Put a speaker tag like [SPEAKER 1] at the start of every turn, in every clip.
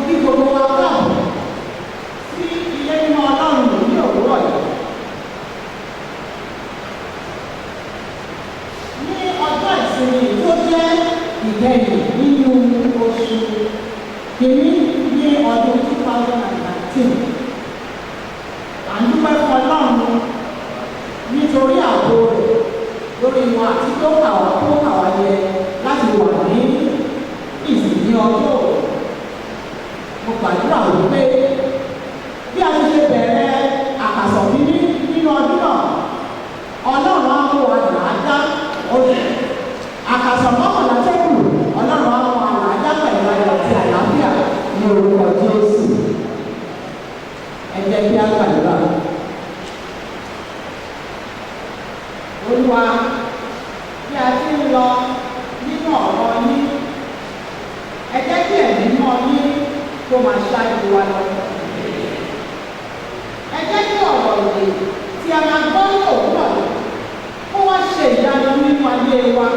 [SPEAKER 1] kí gbogbo wa káàbọ̀ sí ilé mímọ́ Ọlọ́run ní òwúrọ̀ yìí. Ní ọjọ́ ìsinmi tó jẹ́ ìgbẹ̀yìn nínú oṣù kìíní ní ọdún 2019. À ń dúpẹ́ fún Ọlọ́run nítorí ààbò rẹ̀ lórí wọn àti tó kà wá yẹ láti wà ní ìsìn ní ọjọ́ òní. Mo gbàdúrà wípé bí a ti ṣe bẹ̀rẹ̀ àkàsọ̀ kíní nínú ọdún náà, Ọlọ́run á mú wa làádá oṣù. Àkàsọ̀ mọ́kànlá tẹ́kù, Ọlọ́run á mú wa làádá pẹ̀lú ayọ̀ àti àlàáfíà ní orúkọ Jésù. Ẹ jẹ́ kí á gbàdúrà. Olúwa, bí a ti ń lọ nínú ọ̀rọ̀ yín, ẹ jẹ́ kí ẹ̀mí mọ́ yín kó máa ṣáájú wa lọ. Ẹ jẹ́ kí ọ̀rọ̀ òde tí a máa gbọ́ ní òwúrọ̀ kó wá ṣe ìyanu nínú ayé wa.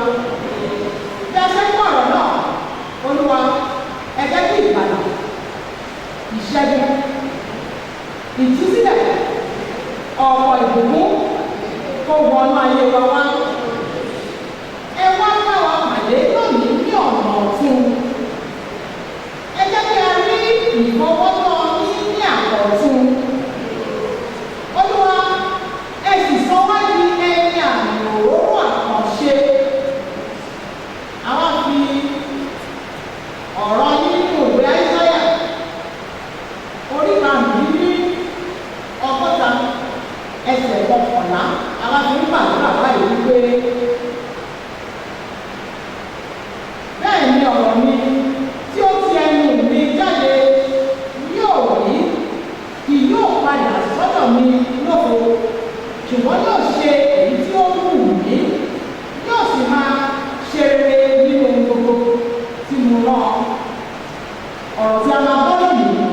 [SPEAKER 1] Bí a ṣe ń gbọ́ ọ̀rọ̀ náà, Olúwa, ẹ jẹ́ kí ìgbàlà, ìṣẹ́gun, ìtúsílẹ̀, ọ̀pọ̀ ìbùkún kó wọnú ayé wa wá. Ẹ wá bá wa pàdé lónìí ní ọ̀nà ọ̀tun. Ẹ jẹ́ kí a rí ìfọwọ́tọ́ yín ní àkọ́tún. Olúwa, ẹ sì sọ wá di ẹni àmì òróró àkànṣe. Àwa fi ọ̀rọ̀ yín nínú ìwé Áísáyà orí karùn-ún-ní-ọgọ́ta ẹsẹ̀ kọkànlá. Àwa fi ń gbàdúrà báyìí wípé bẹ́ẹ̀ ni ọ̀rọ̀ mi tí ó ti ẹnu mi jáde yóò rí, kì yóò padà sọ́dọ̀ mi lófo, ṣùgbọ́n yóò ṣe èyí tí ó wù mí, yóò sì máa ṣe rere nínú gbogbo tí mo rán. Ọ̀rọ̀ tí a máa gbọ́ lónìí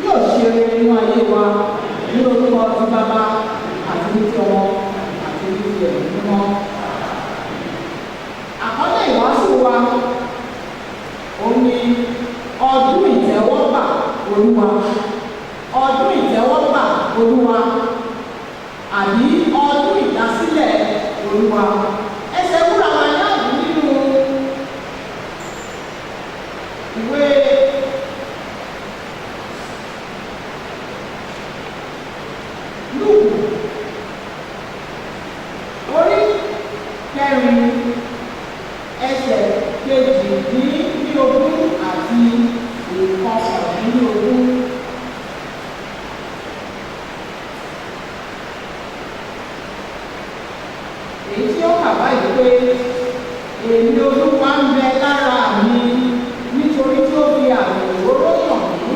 [SPEAKER 1] yóò ṣe rere nínú ayé wa ní orúkọ ti Bàbá àti ní ti Ọmọ àti ní ti Ẹ̀mí Mímọ́. Àkọ́lé ìwàásù wa òun ni ọdún ìtẹ́wọ́gbà Olúwa. Ọdún ìtẹ́wọ́gbà Olúwa àbí ọdún ìdásílẹ̀ Olúwa. Ẹsẹ̀ wúrà wa ní àbú nínú ìwé Lúùkù orí kẹrin ẹsẹ̀ kejìdínlógún àti ìkọkàndínlógún. Èyí tí ó kà báyìí pé èmi Olúwa ń bẹ lára mi nítorí tí ó fi àmì òróró yàn mí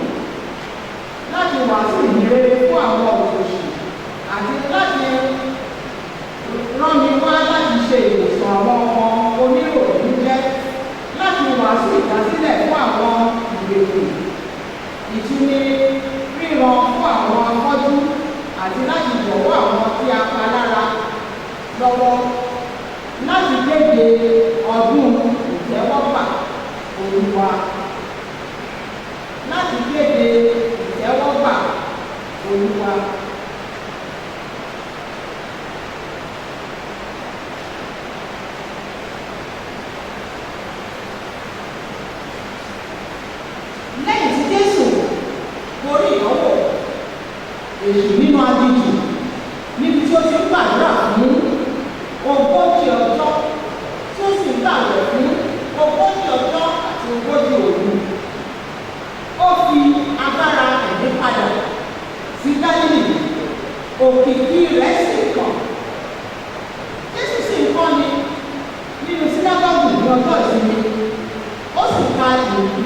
[SPEAKER 1] láti wàásù ìhìnrere fún àwọn òṣòṣì àti láti rán mi wá láti ṣe ìwòsàn àwọn ọmọ oníròyìn jẹ́, láti wàásù ìdásílẹ̀ fún àwọn ìgbèkùn, ìtúni ríran fún àwọn afọ́jú àti láti jọ̀wọ́ àwọn tí a pa lára lọ́wọ́, láti kéde ọdún ìtẹ́wọ́gbà Olúwa. Láti kéde ìtẹ́wọ́gbà Olúwa. Lẹ́yìn tí Jésù borí ìdánwò èṣù nínú aginjù níbi tí ó ti ń gbàdúrà fún ogójì ọjọ́ tí ó sì ń gbàwẹ̀ fún ogójì ọjọ́ àti ogójì òru, ó fi agbára ẹ̀mí padà sí Gálílì, òkìkí rẹ̀ sì kàn. Jésù sì ń kọ́ni nínú sínágọ́gù ní ọjọ́ ìsinmi. Ó sì ka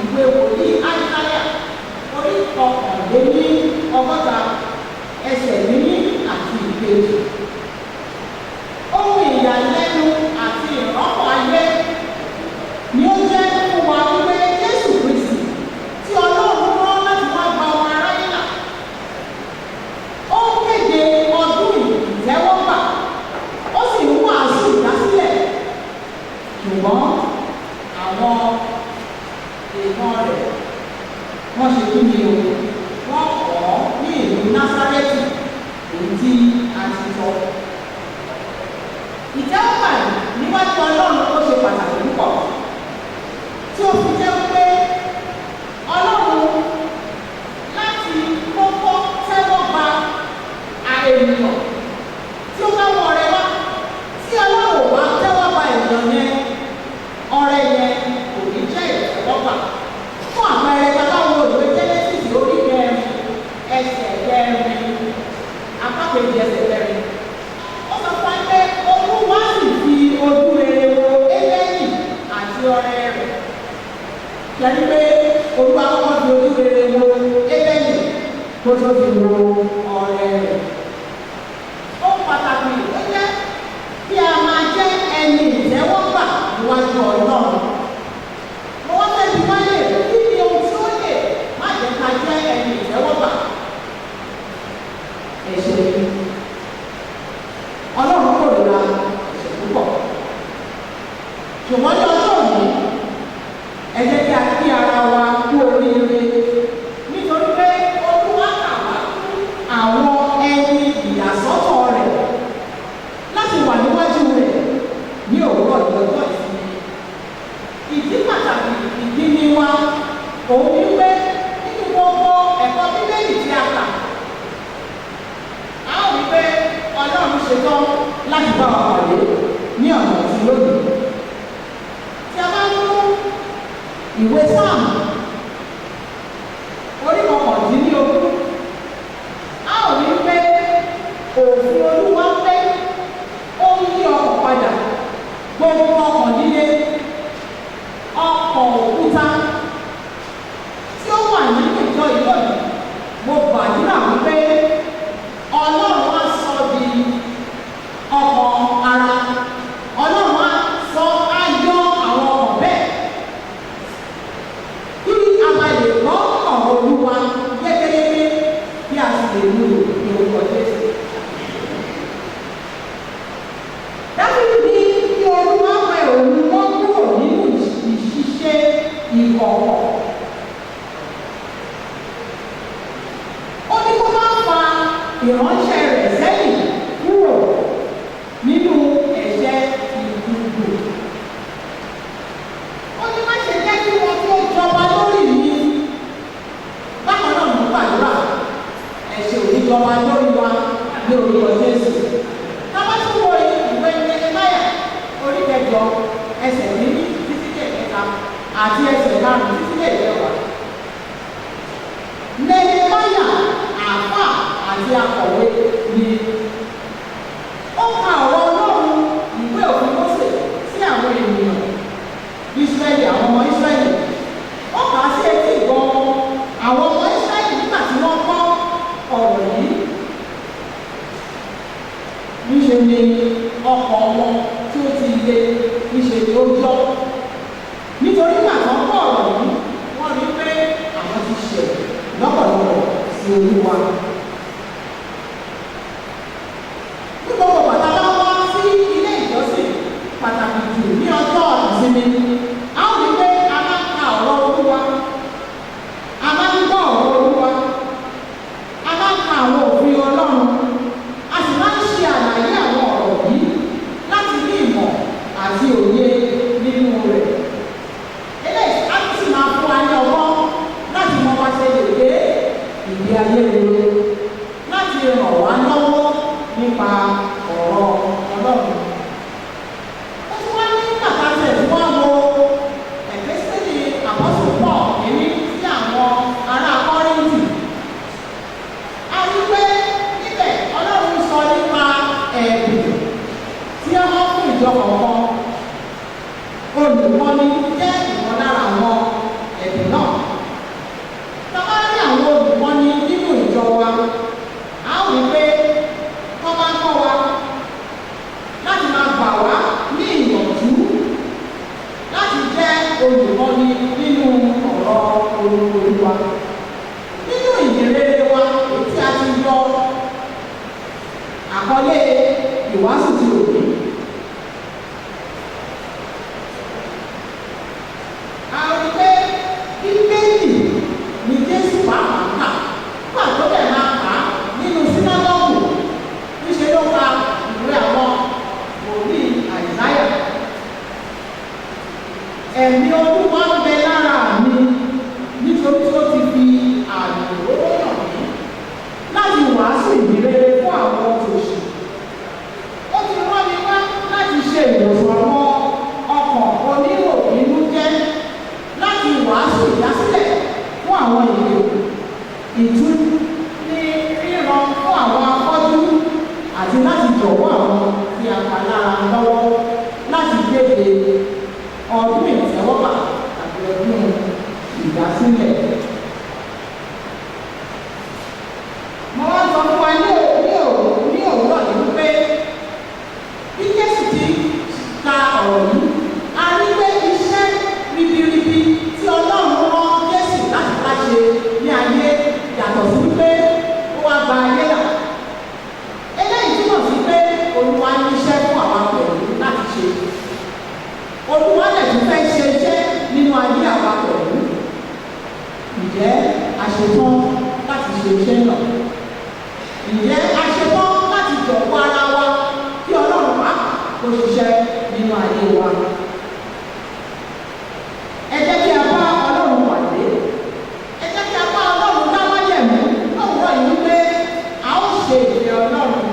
[SPEAKER 1] ìwé wòlíì Áísáyà orí kọkànlélọ́gọ́ta ẹsẹ̀ ìkíní àti ìkejì. Ohun ìyàlẹ́nu àti ìrọ́pọ̀ ayé ni ó jẹ́ fún wa wípé Jésù Kristi tí Ọlọ́run rán láti wá gba ọmọ aráyé là. Ó kéde ọdún ìtẹ́wọ́gbà, ó sì ń wàásù ìdásílẹ̀. Ṣùgbọ́n àwọn èèyàn rẹ̀ wọ́n ṣe kí ni o wọ́n kọ́ ní ìlú Násárẹ́tì èyí tí a ti sọ. Ìtẹ́wọ́gbà níwájú Ọlọ́run ó ṣe pàtàkì púpọ̀ tí ó fi jẹ́ pé Ọlọ́run láti kọ́kọ́ tẹ́wọ́ gba ènìyàn tí ó bá wọ ọrẹ wá tí Ọlọ́run ò bá tẹ́wọ́ gba ènìyàn yẹn ọrẹ yẹn kò ní jẹ́ ìtẹ́wọ́gbà. Fún àpẹẹrẹ bàbá wo ìwé Jẹ́nẹ́sísì orí kẹrin ẹsẹ̀ kẹrin apá kejì ẹsẹ̀ kẹrin ó sọ fún wa pé Olúwa sì fi ojú rere wo Édẹ́nì àti ọrẹ rẹ̀. Yẹ́nì pé Olúwa kọ́kọ́ fi ojú rere wo Édẹ́nì kó tó fi wo ọrẹ rẹ̀. Ó pàtàkì ó jẹ́ kí a máa jẹ́ ẹni ìtẹ́wọ́gbà níwájú Ọlọ́run. Mo wá fẹ́ bí wọ́n lè kí ni ohun tí ó lè má jẹ́ ká jẹ́ ẹni ìtẹ́wọ́gbà. Ẹ̀ṣẹ̀ yìí Ọlọ́run kò lè ra ẹ̀ṣẹ̀ púpọ̀. Ṣùgbọ́n ní ọjọ́ òní ẹ jẹ́ kí a kí ara wa kú oríire nítorí pé Olúwa kà wá fún àwọn ẹni ìyàsọ́tọ̀ rẹ̀ láti wà níwájú rẹ̀ ní òwúrọ̀ lọ́jọ́ ìsinmi. Ìdí pàtàkì ìkíni wa òun ní pé nínú gbogbo ẹ̀kọ́ Bíbélì tí a kà á ò rí pé Ọlọ́run ṣetán láti bá wa pàdé ní ọ̀nà tí lónìí. Tí a bá mú ìwé Sáàmù orí kọkàndínlógún a ò rí pé òfin Olúwa pé ó ń yí ọkọ̀ padà gbogbo ọkọ̀ líle ọkọ̀ òkúta tí ó wà nínú ìjọ ìlọ́yìn. Mo gbàdúrà wípé Ọlọ́run á sọ di ọkọ̀ ara, Ọlọ́run á sọ ayọ̀ àwọn ọkọ̀ bẹ́ẹ̀ kí a máa lè gbọ́ ọ̀rọ̀ Olúwa yékéyéké bí a sì lè mú ní orúkọ Jésù. Dábìlì ní kí Olúwa wẹ òun mọ́ kúrò nínú ìṣiṣẹ́ ìkọ̀kọ̀. Ó ní kó má fa ìránṣẹ́ rẹ̀ sẹ́yìn kúrò nínú ẹ̀ṣẹ̀ ìdúgbò. Ó ní má ṣe jẹ́ kí wọ́n tó jọba lórí mi. Bákan náà mo gbàdúrà ẹ̀ṣẹ̀ ò ní jọba lórí wa ní orúkọ Jésù. Tábà tún wo ìwé Nehemiah orí kẹjọ ẹsẹ̀ níní títí dé kẹta àti ẹsẹ̀ márùn-ún títí dé kẹwàá. Nehemiah àfà àti akọ̀wé ni ó ka ọ̀rọ̀ Ọlọ́run ìwé òfin Mósè sí àwọn ènìyàn Ísírẹ́lì, àwọn ọmọ Ísírẹ́lì. Ó kà á sí etí ìgbọ́ àwọn ọmọ Ísírẹ́lì nígbà tí wọ́n gbọ́ ọ̀rọ̀ yìí. Níṣe ni ọkọ̀ wọn tí ó ti le níṣe ni ó jọ́. Nítorí nígbà tí wọ́n gbọ́ ọ̀rọ̀ yìí wọ́n rí pé àwọn ti ṣẹ̀ lọ́pọ̀lọpọ̀ sí Olúwa. Ní gbogbo pàtàkì wá sí ilé ìjọsìn pàtàkì jù ní ọjọ́ ìsinmi, a ó rí pé a máa ń ka ọ̀rọ̀ Olúwa, a máa ń gbọ́ ọ̀rọ̀ Olúwa, a máa ń ka àwọn òfin Ọlọ́run, a sì máa ń ṣe àlàyé àwọn ọ̀rọ̀ yìí láti ní ìmọ̀ àti òye nínú rẹ̀. Eléyìí á sì máa fún wa ní ọgbọ́n láti mọ bá ṣe lè gbé ìgbé ayé rere, láti ràn wá lọ́wọ́ nípa ọ̀rọ̀ Ọlọ́run. Ó tún wá ní pàtàkì tí wọ́n wo ẹ̀fẹ́sẹ̀lì àpọ́sù Paul èmi sí àwọn ará Kọ́ríńtì. A rí pé níbẹ̀ Ọlọ́run sọ nípa ẹ̀bùn tí wọ́n fún ìjọ kọ̀ọ̀kan. Olùkọ́ni jẹ́ ìkan lára àwọn ẹ̀bùn náà. Tọ́ba rí àwọn olùkọ́ni nínú ìjọ wa, a ó rí pé wọ́n máa ń kọ́ wa láti máa gbà wá ní ìyànjú láti jẹ́ olùkọ́ni nínú ọ̀rọ̀ Olúwa. Nínú ìyìnrere wa èyí tí a ti yọ àkọlé ìwàásù ti òní. A rí pé Bíbélì ní Jésù ìtúnú ní ríran fún àwọn afọ́jú àti láti jọ̀wọ́ àwọn tí a kà lára lọ́wọ́ láti kéde ọdún ìtẹ́wọ́gbà àti ọdún ìdásílẹ̀. Mo wá sọ fún wa ní òwúrọ̀ yìí pé bí Jésù ti ka ọ̀rọ̀ yìí, a rí pé iṣẹ́ ribiribi tí Ọlọ́run rán Jésù láti bá ṣe ní ayé yàtọ̀ sí pé ó wá gba ayé là. Eléyìí túmọ̀ sí pé Olúwa ní iṣẹ́ fún àwa pẹ̀lú láti ṣe. Olúwa lè tún fẹ́ ṣe iṣẹ́ nínú ayé àwa pẹ̀lú. Ǹjẹ́ a ṣetán láti ṣe iṣẹ́ náà? Ǹjẹ́ a ṣetán láti jọ̀wọ́ ara wa kí Ọlọ́run pàápàá kó ṣiṣẹ́ nínú ayé wa? Ẹ jẹ́ kí a bá Ọlọ́run pàdé. Ẹ jẹ́ kí a bá Ọlọ́run dá májẹ̀mú lówùúrọ̀ yìí pé a ó ṣe ìfẹ́ Ọlọ́run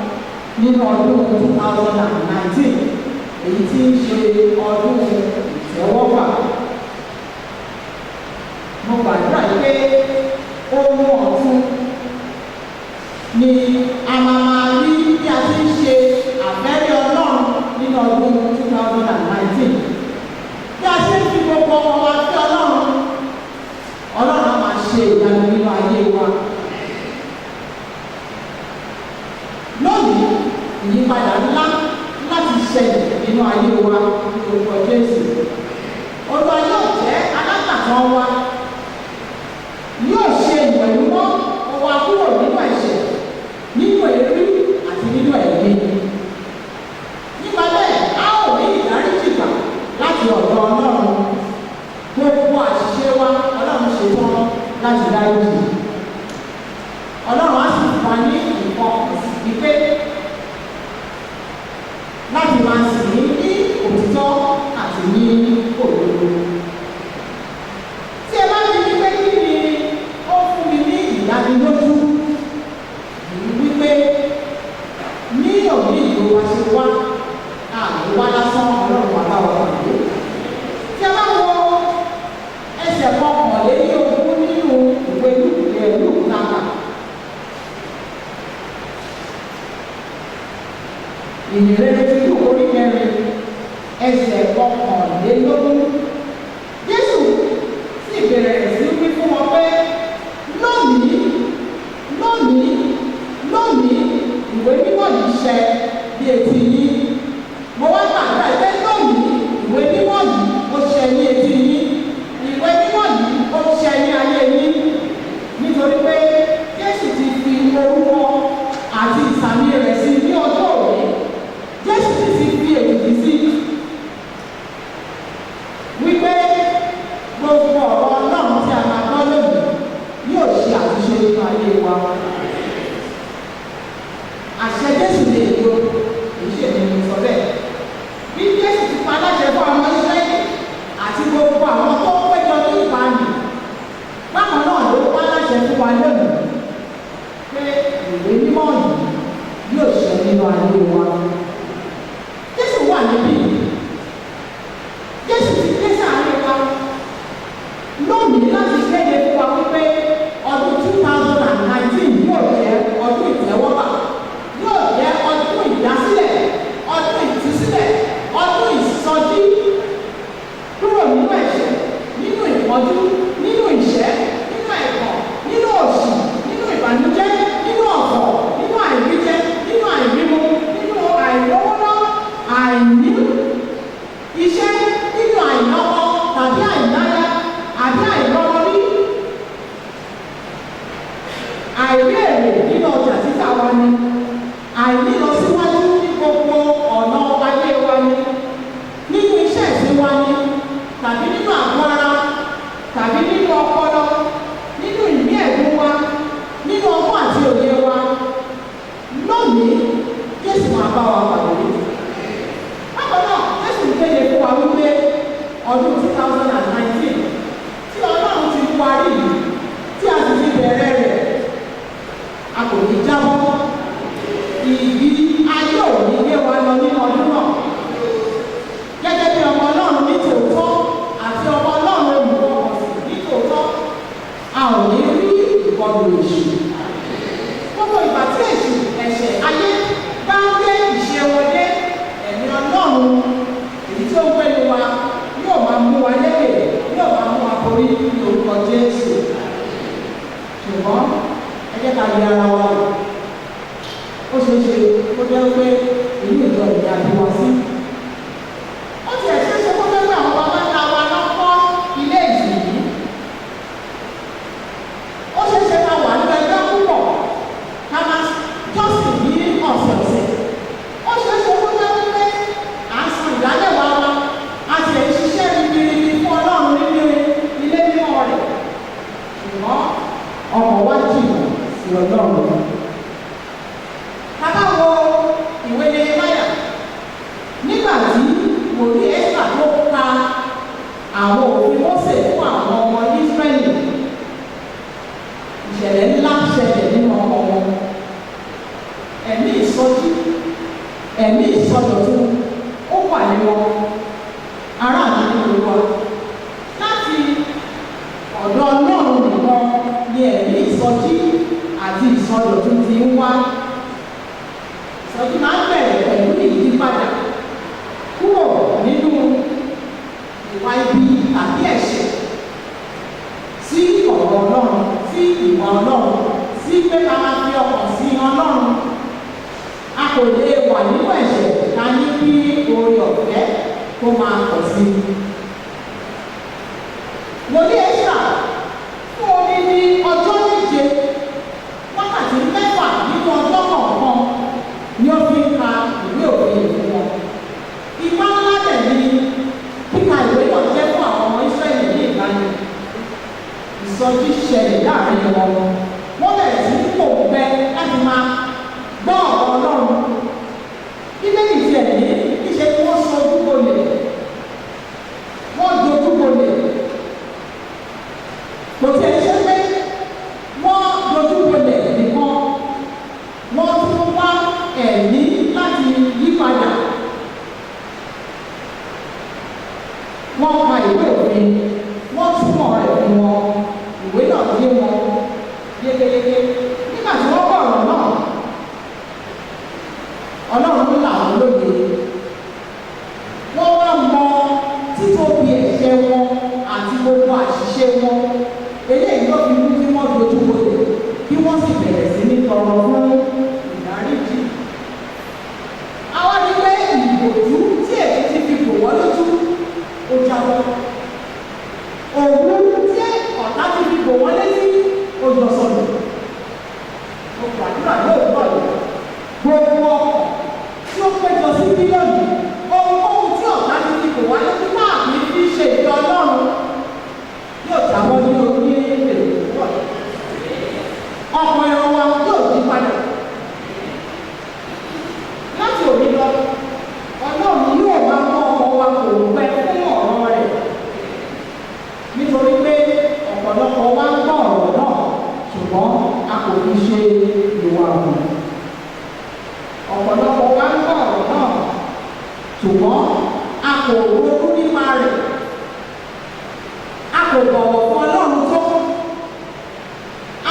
[SPEAKER 1] nínú ọdún 2019, èyí tí ń ṣe ọdún ìtẹ́wọ́gbà. Mo gbàdúrà pé ohun ọ̀tun ni a máa rí bí a ti ń ṣe àfẹ́rí Ọlọ́run nínú ọdún 2019. Bí a ṣe ń fi gbogbo ọmọ wa fẹ́ Ọlọ́run, Ọlọ́run á máa ṣe ìyanu nínú ayé wa. Lónìí, ìyípadà ńlá láti ṣẹlẹ̀ nínú ayé wa ní orúkọ Jésù. Olúwa yóò jẹ́ alágbàtàn wa, yóò ṣe ìwẹ̀nùmọ́ wa kúrò nínú ẹ̀ṣẹ̀, nínú èérí àti nínú ẹ̀mí. Nípa bẹ́ẹ̀, a ó rí ìdáríjì gbà láti ọ̀dọ̀ Ọlọ́run. Gbogbo àṣìṣe wa Ọlọ́run ṣetán láti dáríjì. Ọlọ́run á sì fún wa ní nǹkan ìpè láti máa sìn ní òtítọ́ àti ní òdodo. Tí ẹ bá ní wípé kí ni ó fún mi ní ìdánilójú wípé ní òní ìlú wa ṣe wá àmì wá lásán Ọlọ́run wà bá wa pàdé. Tí a bá wo ẹsẹ̀ kọkànlélógún nínú ìwé Lúùkù náà, ìyìnrere ti Lúùkù orí 4 ẹsẹ̀ kọkànlélógún. Jésù sì bẹ̀rẹ̀ sí wí fún wọn pé lónìí ìwé mímọ́ yìí ṣẹ bí etí yín. Mo wá gbàgbọ́ pé lónìí ìwé mímọ́ yìí ó ṣẹ ní etí yín. Ìwé mímọ́ yìí ó ṣẹ ní ayé yín. Nítorí pé Jésù ti fi orúkọ àti ìsàmì rẹ̀ sí ní ọjọ́ òní. Jésù ti fi èdìdì sí wípé gbogbo ọ̀rọ̀ Ọlọ́run tí a máa gbọ́ lónìí yóò ṣe àtúnṣe nínú ayé wa. Àṣẹ Jésù lè lo ìṣèlú ní sọ bẹ́ẹ̀. Bí Jésù ti pa aláṣẹ fún ọmọ Ísírẹ́lì àti gbogbo àwọn tó péjọ ní ìbánu, bákan náà ló pa aláṣẹ fún wa lónìí pé ìwé mímọ́ yìí yóò ṣẹ nínú ayé wa. Jésù wà níbí. Jésù ti dé sáàárín wa lónìí láti kéde fún wa wípé ọdún 2019 yóò jẹ́ ọdún ìtẹ́wọ́gbà, yóò jẹ́ ọdún ìdásílẹ̀, ọdún ìtúsílẹ̀, ọdún ìsọjí kúrò nínú ẹ̀ṣẹ̀, nínú ìpọ́njú, nínú ìṣẹ́, nínú ẹ̀kọ́, nínú òṣì, nínú ìbànújẹ́, nínú ọ̀fọ̀, nínú àìríjẹ, nínú àìrímu, nínú àìlówólọ́, àìní iṣẹ́, nínú àìlọ́kọ tàbí àìláyà àbí àìlọ́rọ́rí, àìrí èrè nínú ọjà títà wa ni, àìní lọ síwájú ní gbogbo ọ̀nà ayé wa ni, nínú iṣẹ́ ìsìn wa ni, tàbí nínú àgọ́ ara, tàbí nínú ọpọlọ, nínú ìmí ẹ̀dùn wa, nínú ọgbọ́n àti òye wa. Lónìí, Jésù máa bá wa pàdé. Bákan náà, Jésù kéde fún wa wípé ọdún 2019 tí Ọlọ́run ti parí yìí, tí a sì ti bẹ̀rẹ̀ rẹ̀, a kò ní jábọ́. Ìbí ayé òní gbé wa lọ nínú ọdún náà. Gẹ́gẹ́ bí ọmọ Ọlọ́run ní tòótọ́ àti ọmọ Ọlọ́run olùkọ́ ọ̀sìn ní tòótọ́, a ò ní rí ìkọlù kọlu èṣù. Gbogbo ìgbà tí èṣù ẹ̀ṣẹ̀ ayé bá ń gbé ìṣe wọlé, ẹ̀mí Ọlọ́run èyí tí ó ń gbénu wa yóò máa mú wa lékè, yóò máa mú wa borí ní orúkọ Jésù. Ṣùgbọ́n ẹ jẹ́ ká yẹ ara wa wò. Ó ṣeé ṣe kó jẹ́ pé ìlú ìjọ ìyá bí wá sí. Ó ti ẹ̀ ṣe é ṣe kó jẹ́ pé àwọn bàbá ńlá wa lọ kọ́ ilé ìsìn yìí. Ó ṣeé ṣe ká wà nínú ẹgbẹ́ púpọ̀ ká máa jọ́sìn ní ọ̀sẹ̀ọ̀sẹ̀. Ó ṣeé ṣe kó jẹ́ pé à ń san ìdálẹ́wà wa, a ti ẹ̀ ṣiṣẹ́ ribiribi fún Ọlọ́run nínú ilé mímọ́ rẹ̀. Ṣùgbọ́n ọkọ̀ wá jìnnà sí Ọlọ́run. Bàbá wo ìwé Nehemiah nígbà tí wòlíì Ẹ́sà tó ka àwọn òfin Mósè fún àwọn ọmọ Ísírẹ́lì, ìṣẹ̀lẹ̀ ńlá ṣẹlẹ̀ nínú ọkọ̀ wọn. Ẹ̀mí ìsọjí, ẹ̀mí ìsọdọ̀tun ó wà ní wọn. Ará àdúgbò wa láti ọ̀dọ̀ Ọlọ́run nìkan ni ẹ̀mí ìsọjí àti ìsọdọ̀tun ti ń wá. Ìsọjí máa ń bẹ̀rẹ̀ pẹ̀lú ìyípadà kúrò nínú ìwà ibi tàbí ẹ̀ṣẹ̀ sí ọ̀rọ̀ Ọlọ́run, sí ìwà Ọlọ́run, sí pé ká máa fi ọkàn sí Ọlọ́run. A kò lè wà nínú ẹ̀ṣẹ̀ ká ní kí oore ọ̀fẹ́ kó máa pọ̀ sí i. Wòlíì Ẹ́sà fún omi ní ọjọ́ méje, wákàtí mẹ́fà nínú ọjọ́ kọ̀ọ̀kan ni ó fi ń ka ìwé òfin fún wọn. Ipa ńlá dẹ̀ ni kíka ìwé náà jẹ́ fún àwọn ọmọ Ísírẹ́lì ní ìgbàanì. Ìsọjí ṣẹlẹ̀ láàrin wọn. Wọ́n bẹ̀rẹ̀ sí ní pòǹgbẹ láti máa gbọ́ ọ̀rọ̀ Ọlọ́run. Bíbélì tiẹ̀ ní níṣe ni wọ́n sọ ojúbolẹ̀. Wọ́n di ojúbolẹ̀. Kò tiẹ̀ ṣe pé wọ́n dojúbolẹ̀ nìkan. Wọ́n tún wá ẹ̀mí láti yí padà. Wọ́n ka ìwé òfin, wọ́n túmọ̀ rẹ̀ fún wọn. Ìwé náà yé wọn yékéyéké. Nígbà tí wọ́n gbọ́ ọ̀rọ̀ náà, Ọlọ́run là wọ́n lóye. Wọ́n wá mọ títóbi ẹ̀ṣẹ̀ wọn àti gbogbo àṣìṣe wọn. Eléyìí ló fi mú kí wọ́n dojú bolẹ̀, kí wọ́n sì bẹ̀rẹ̀ sí ní tọrọ fún ìdáríjì. Àwa ní pé ìbòjú tí èyí ti fi bò wọ́n lójú ó jábọ́. Òwú tí ọ̀tá ti fi bò wọ́n létí ó jọ sọnù. Mo gbàdúrà lóòótọ́ yìí. Gbogbo ọkọ̀ tí ó péjọ sí bílíọ̀nù, ohunkóhun tí ọ̀tá ti fi bò wọ́n létí máa fi fi ṣe ìjọ Ọlọ́run yóò jábọ́ ní orí èdè púpọ̀. Ọkọ̀ ẹran wa yóò yí padà. Láti òní lọ, Ọlọ́run yóò máa mú ọkọ̀ wa kò pẹ́ fún ọ̀rọ̀ rẹ̀. Nítorí pé ọ̀pọ̀lọpọ̀ wa ń gbọ́ ọ̀rọ̀ náà, ṣùgbọ́n a kò fi ṣe ìwà hù. Ọ̀pọ̀lọpọ̀ wa ń gbọ́ ọ̀rọ̀ náà, ṣùgbọ́n a kò ronú nípa rẹ̀. A kò bọ̀wọ̀ fún Ọlọ́run tó.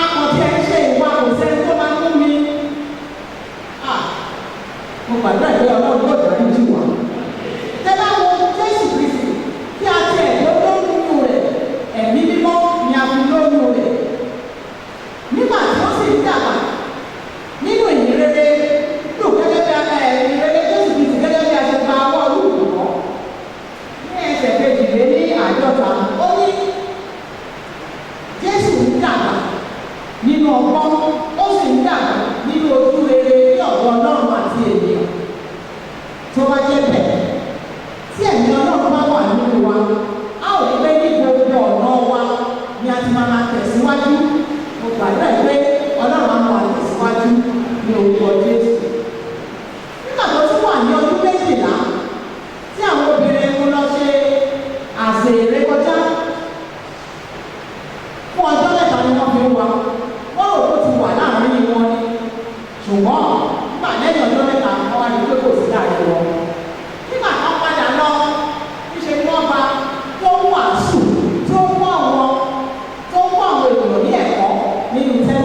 [SPEAKER 1] A kò tiẹ̀ ń ṣe ìwà kò sẹ́ni tó máa mú mi. Mo gbàdúrà pé Ọlọ́run yóò dáríjì wá. Tẹ́lá wo Jésù Kristi kí a tiẹ̀ lóyún nínú rẹ̀, ẹ̀mí mímọ́ ni a fi lóyún rẹ̀. Nígbà tí ó sì ń dàgbà nínú ìyìnrere lù gẹ́gẹ́ bí ìyìnrere Jésù Kristi gẹ́gẹ́ bí a ṣe gba ọwọ́ olùkọ́. Ní ẹsẹ̀ kejìlélàádọ́ta, ó ní Jésù ń dàgbà nínú ọgbọ́n, ó sì ń dàgbà nínú ojú rere ní ọ̀dọ̀ Ọlọ́run àti ènìyàn. Tó bá jẹ́ bẹ́ẹ̀, tí ẹ̀mí Ọlọ́run bá wà nínú wa, a ò ní pé ní gbogbo ọ̀nà wa ni a ti máa tẹ̀síwájú. Mo gbàdúrà pé Ọlọ́run á máa tẹ̀síwájú ní orúkọ Jésù. Nígbà tó tún wà ní ọdún 12 tí àwọn obìnrin mú lọ ṣe àsè ìrékọjá, fún ọjọ́ mẹ́ta ni wọ́n fi ń wa. Wọ́n rò ó ti wà láàárín wọn ni. Ṣùgbọ́n nígbà lẹ́yìn ọjọ́ mẹ́ta, wọ́n wá ní pé kò sí láàárín wọn. Nígbà tó padà lọ, níṣe ni wọ́n bá tó ń wàásù, tó ń kọ́ àwọn ènìyàn ní ẹ̀kọ́ nínú tẹ́lẹ̀.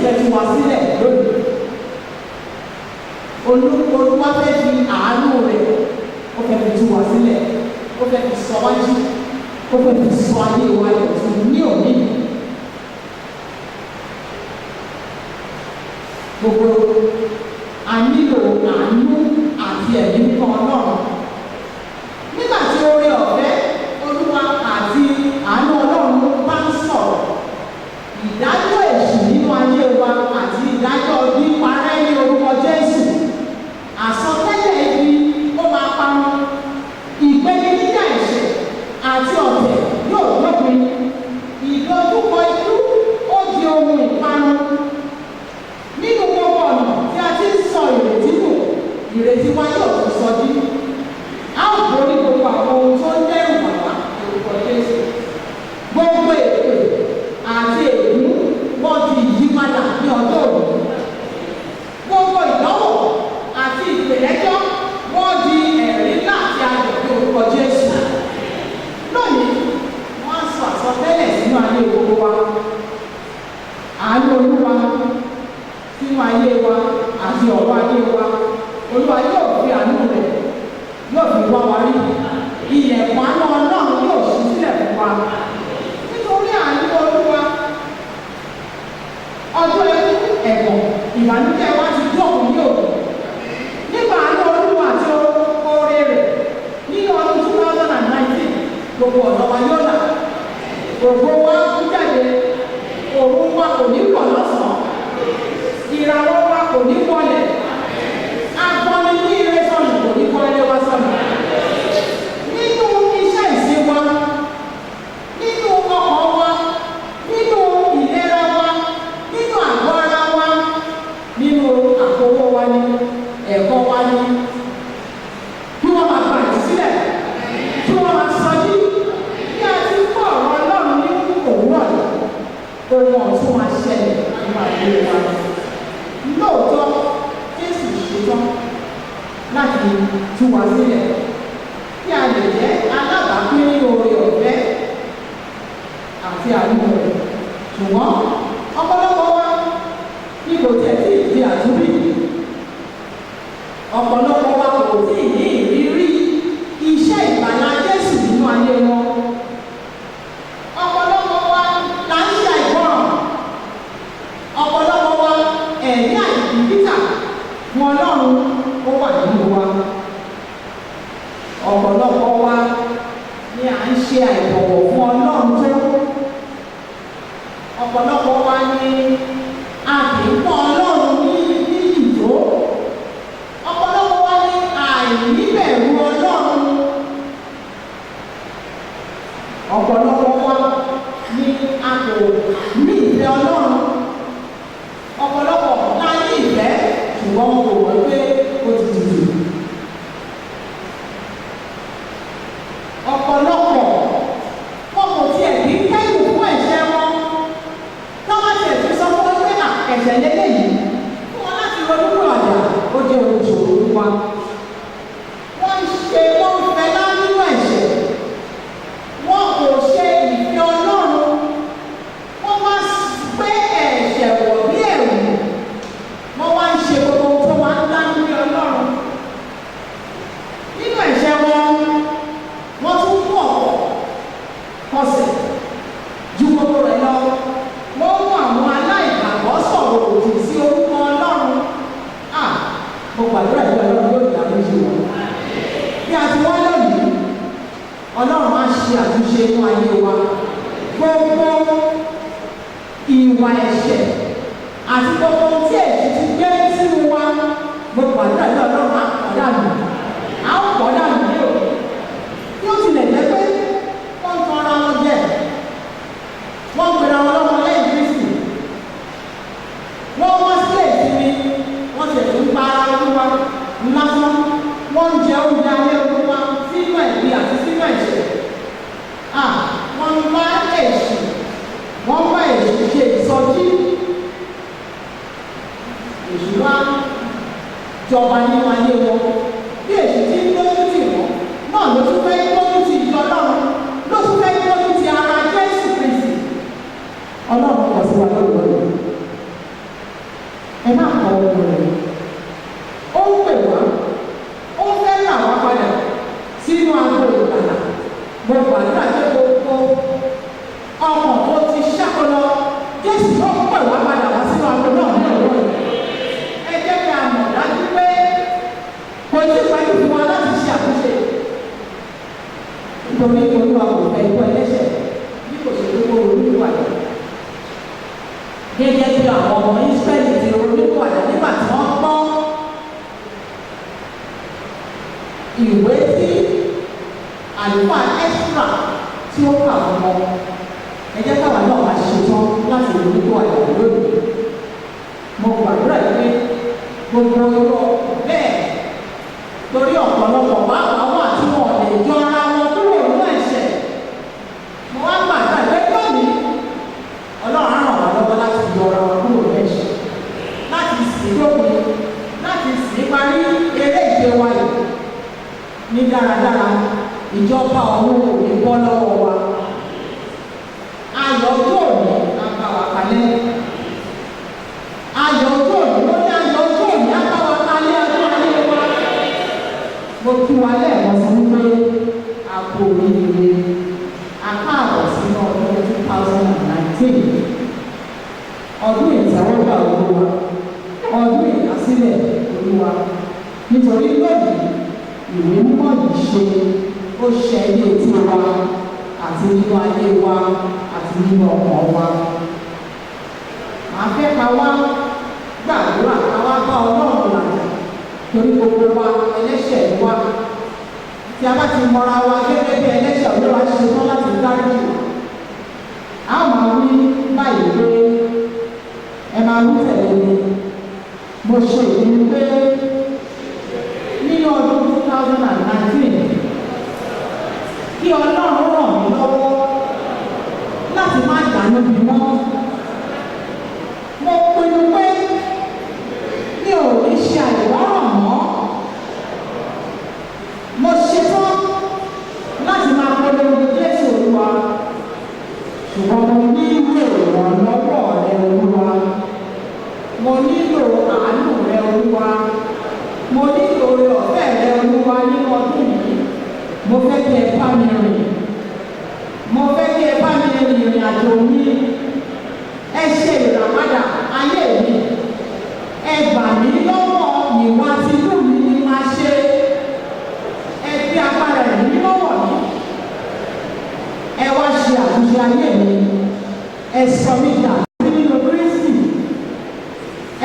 [SPEAKER 1] fẹ́ tú wa sílẹ̀ lónìí. Olúwa fẹ́ fi àánú rẹ̀ ó fẹ́ fi tú wa sílẹ̀, ó fẹ́ fi sọ wájú, ó fẹ́ fi sọ ayé wa lọ́tún ní òní. Gbogbo a nílò àánú àti ẹ̀mí kan Ọlọ́run. Nígbà tí oore ọ̀fẹ́ Olúwa àti àánú Ọlọ́run bá ń sọ̀rọ̀, ìdájọ́ èṣù nínú ayé wa àti ìdájọ́ píparẹ́ ní orúkọ Jésù, àsọtẹ́lẹ̀ ibi ó máa parun, ìgbéníjà ẹ̀ṣẹ̀ àti ọ̀tẹ̀ yóò dópin, ìdojúkọ ikú ó di ohun ìparun. Nínú gbogbo ọ̀nà tí a ti ń sọ ìrètí nù, ìrètí wa yóò tún sọjí. A ó borí gbogbo àwọn ohun tó ń dẹ́rù bàbá orúkọ Jésù. Gbogbo èpè àti ègún wọ́n di ìyípadà ní ọjọ́ òní. Gbogbo ìdánwò àti ìpèlẹ́jọ́ wọ́n di ẹ̀rí ńlá àti ayọ̀ ní orúkọ Jésù. Lónìí, wọ́n á sọ àsọtẹ́lẹ̀ sínú ayé gbogbo wa. Àánú Olúwa sínú ayé wa àti ọ̀rọ̀ ayé wa. Olúwa yóò fi àánú rẹ̀ yóò fi wá wa rí. Ilẹ̀kùn àánú Ọlọ́run yóò ṣí sílẹ̀ fún wa. Nítorí àánú Olúwa, ọjọ́ ẹkún ẹ̀gàn ìbànújẹ́ wa ti dọ̀kun ní òkú. Nípa àánú Olúwa àti oore rẹ̀ nínú ọdún 2019, gbogbo ọ̀nà wa yóò là. Gbogbo wa kú jáde, òun wa kò ní pọ̀ lọ́sàn-án. Ìràwọ̀ wa kò ní wọlẹ̀. Agbọ́ni ní ire sọ̀nù kò ní kọ́ ilé wa sọ̀nù. Nínú iṣẹ́ ìsìn wa, nínú ọkọ̀ wa, nínú ìlera wa, nínú àgọ́ ara wa, nínú àkówó wa ní ẹ̀kọ́ wa ní. Kí wọ́n máa gba ìtúsílẹ̀, kí wọ́n máa sọjí. Bí a ti kọ́ ọ̀rọ̀ Ọlọ́run ní òwúrọ̀ yìí, ohun ọ̀tún máa ṣẹlẹ̀ nínú àgbélé wa. Lóòótọ́, Jésù ṣetán láti tú wa sílẹ̀ kí a lè jẹ́ alábàápín ní oore ọ̀fẹ́ àti àánú rẹ̀. Ṣùgbọ́n ọ̀pọ̀lọpọ̀ wa ní kò tẹ̀ sí ìdí àtúbí. Ọ̀pọ̀lọpọ̀ wa kò tí ì ní ìrírí iṣẹ́ ìgbàlà Jésù nínú ayé wọn. Ọ̀pọ̀lọpọ̀ wa là ń ṣe àìgbọràn. Ọ̀pọ̀lọpọ̀ wa ẹ̀rí àìbìkítà fún Ọlọ́run ó wà nínú wa. Ọ̀pọ̀lọpọ̀ wa ni à ń ṣe àìbọ̀wọ̀ fún Ọlọ́run tó. Ọ̀pọ̀lọpọ̀ wa ni a kì í pọ́n Ọlọ́run ní ìjó. Ọ̀pọ̀lọpọ̀ wa ni àìníbẹ̀rù Ọlọ́run. Ọ̀pọ̀lọpọ̀ wa ni a kò ní ìfẹ́ Ọlọ́run. Ọ̀pọ̀lọpọ̀ la ní ìfẹ́ ṣùgbọ́n wọn kò wọ́n pé ó ti dìde. Ọ̀pọ̀lọpọ̀ wọn kò tiẹ̀ kí ń kẹ́yìn fún ẹ̀ṣẹ̀ wọn. Táwọn tiẹ̀ ti sọ fún wọn pé ẹ̀ṣẹ̀ lélẹ́yìí fún wọn láti ronú pé ọ̀dà ó jẹ́ ohun ìṣòro fún wa. Wọ́n fẹ́ lá nínú ẹ̀ṣẹ̀. Wọn kò ṣe ìfẹ́ Ọlọ́run. Wọ́n wá gbé ẹ̀ṣẹ̀ wọ̀ bí ẹ̀wù. Wọ́n wá ń ṣe gbogbo ohun tó máa ń dá nílé Ọlọ́run. Nínú ẹ̀ṣẹ̀ wọn, wọ́n tún mú ọ̀pọ̀ kọsẹ̀ ju gbogbo rẹ̀ lọ. Wọ́n mú àwọn aláìgbàgbọ́ sọ̀rọ̀ òdì sí orúkọ Ọlọ́run. Mo gbàdúrà ìgbà Ọlọ́run yóò dá lójú wọn. Bí a ti wá lónìí, Ọlọ́run á ṣe àtúnṣe inú ayé wa. Gbogbo ìwà ẹ̀ṣẹ̀ àti gbogbo tí ẹ̀ṣẹ̀ ti gbé sínú wa, mo gbàdúrà ìgbà Ọlọ́run á pọ̀ dànù. Á pọ̀ dànù ní òkè. Yóò tilẹ̀ jẹ́ pé wọ́n ń tọ́ra wọn jẹ. Wọ́n gbéra wọn lọ́wọ́ lẹ́yìn Kristi. Wọ́n wá sílẹ̀ ìsinmi, wọ́n ti ẹ̀sùn pa ara Olúwa lásán. Wọ́n ń jẹ oúnjẹ alẹ́ Olúwa sínú ẹ̀bí àti sínú ẹ̀ṣẹ̀. Wọ́n ń bá èṣù, wọ́n bá èṣù ṣe ìsọjí. Èṣù wá jọba nínú ayé wọn. Bí èṣù ti ń lójú tì wọ́n, náà ló tún fẹ́ lójú ti ìjọ Ọlọ́run, ló tún fẹ́ lójú. 2019 Ọlọ́run kọ sí wa lọ́wọ́. Bí a ti wá lónìí, Ọlọ́run á ṣe àtúnṣe inú ayé wa. Gbogbo ìwà ẹ̀ṣẹ̀ àti gbogbo tí èṣù ti gbé sínú wa, mo gbàdúrà pé Ọlọ́run yóò dá lójú wọn. ọkàn tó ti ṣàkólọ Jésù tó pè wá padà wá sínú agbo náà ní òwúrọ̀ yìí. Ẹ jẹ́ kí a mọ̀ dájú pé kò tí ì pẹ́jù fún wa láti ṣe àtúnṣe. Nítorí Olúwa kò fẹ́ ikú ẹlẹ́ṣẹ̀ bí kò ṣe gbogbo olúwàdà. Gẹ́gẹ́ bí àwọn ọmọ Ísírẹ́lì ti olúwàdà nígbà tí wọ́n gbọ́ ìwé tí àlùfáà Ẹ́sírà tí ó kà fún wọn. Ẹ jẹ́ káwa náà máa ṣetán láti olúwàdà lónìí. Mo gbàdúrà pé gbogbo irọ́ bẹ́ẹ̀ torí ọ̀pọ̀lọpọ̀ wá àwọn àti wọn lè jọ ara wọn kúrò nínú ẹ̀ṣẹ̀. Mo wá gbàdúrà pé lónìí Ọlọ́run á ràn wá lọ́wọ́ láti yọ ara wọn kúrò nínú ẹ̀ṣẹ̀, láti sìn lópin, láti sìn parí eré ìje wa yìí ní dáradára. Ìjọba ọ̀run kò ní bọ́ lọ́wọ́ wa. Ayọ̀ ojú òní á bá wa kalẹ̀. Ayọ̀ ojú òní ló ní ayọ̀ ojú òní á bá wa kalẹ̀ ọdún ayé wa. Mo kí wa lẹ́ẹ̀kan sí wípé àpò ìrìnlẹ̀ àkáàbọ̀ sínú ọdún 2019. Ọdún ìtẹ́wọ́gbà Olúwa, ọdún ìdásílẹ̀ Olúwa. Nítorí lónìí ìwé mímọ́ yìí ṣe ó ṣe ní etí wa àti nínú ayé wa àti nínú ọkàn wa. Màá fẹ́ ká wá gbàdúrà ká wá bá Ọlọ́run làjà torí gbogbo wa ẹlẹ́ṣẹ̀ wa. Tí a bá ti mọra wa gẹ́gẹ́ bí ẹlẹ́ṣẹ̀ Olúwa ṣe tán láti dáríjì wa. A máa wí báyìí pé ẹ máa wí tẹ̀lé mi. Mo ṣe ìdí pé nínú ọdún 2019 kí Ọlọ́run ràn mí lọ́wọ́ láti má dànù bí mọ́. Mo pinnu pé mi ò ní ṣe àìwárọ̀ mọ́. Mo ṣetán láti máa polongo Jésù Olúwa, ṣùgbọ́n mo nílò ìrànlọ́wọ́ rẹ Olúwa. Mo nílò àánú rẹ Olúwa. Mo nílò oore ọ̀fẹ́ rẹ Olúwa nínú ọdún yìí. Mo fẹ́ kí ẹ bá mi rìn. Mo fẹ́ kí ẹ bá mi rìn ìrìn àjò mi. Ẹ ṣe ìràpadà ayé mi. Ẹ gbà mí lọ́wọ́ ìwà tìlú mi ni máa ṣe. Ẹ fi agbára ẹ̀mí lọ́wọ́ mi. Ẹ wá ṣe àtúnṣe ayé mi. Ẹ sọ mí dà nínú Kristi.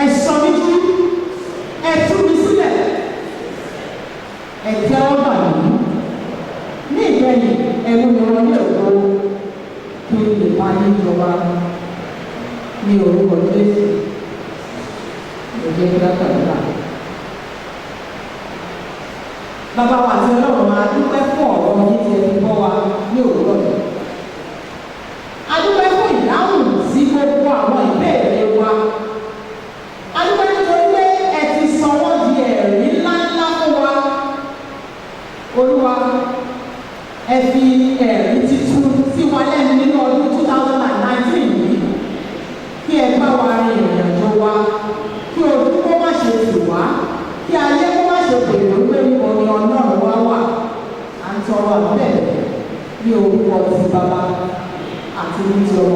[SPEAKER 1] Ẹ sọ mí jí. Ẹ tú mi sílẹ̀. Ẹ jẹ́ ọgbà mi. Ní ìgbẹ̀yìn ẹ̀rù mi wọ́n ní òkú kí n lè máa ní ìjọba ní orúkọ Jésù. Ìjẹ́ kílákàdúrà. Bàbá wa àti Ọlọ́run máa dúpẹ́ fún ọ̀rọ̀ yìí tí ẹ fi bọ́ wa ní òwúrọ̀ yìí. A dúpẹ́ fún ìdáhùn sí gbogbo àwọn ìbéèrè wa. A dúpẹ́ nítorí pé ẹ ti sọ wọ́n di ẹ̀rí ńláńlá fún wa. Olúwa, ẹ fi ẹ̀rí titun sí wa lẹ́nu nínú ọdún 2019 yìí. Kí ẹ bá wa rin ìrìn àjò wa. Kí ojú kó má ṣe tì wá. Kí ayé kó má ṣe bèrè wípé níbo ni Ọlọ́run wá wà. À ń tọrọ àbẹ̀rẹ̀ ní orúkọ ti Bàbá àti ní ti Ọmọ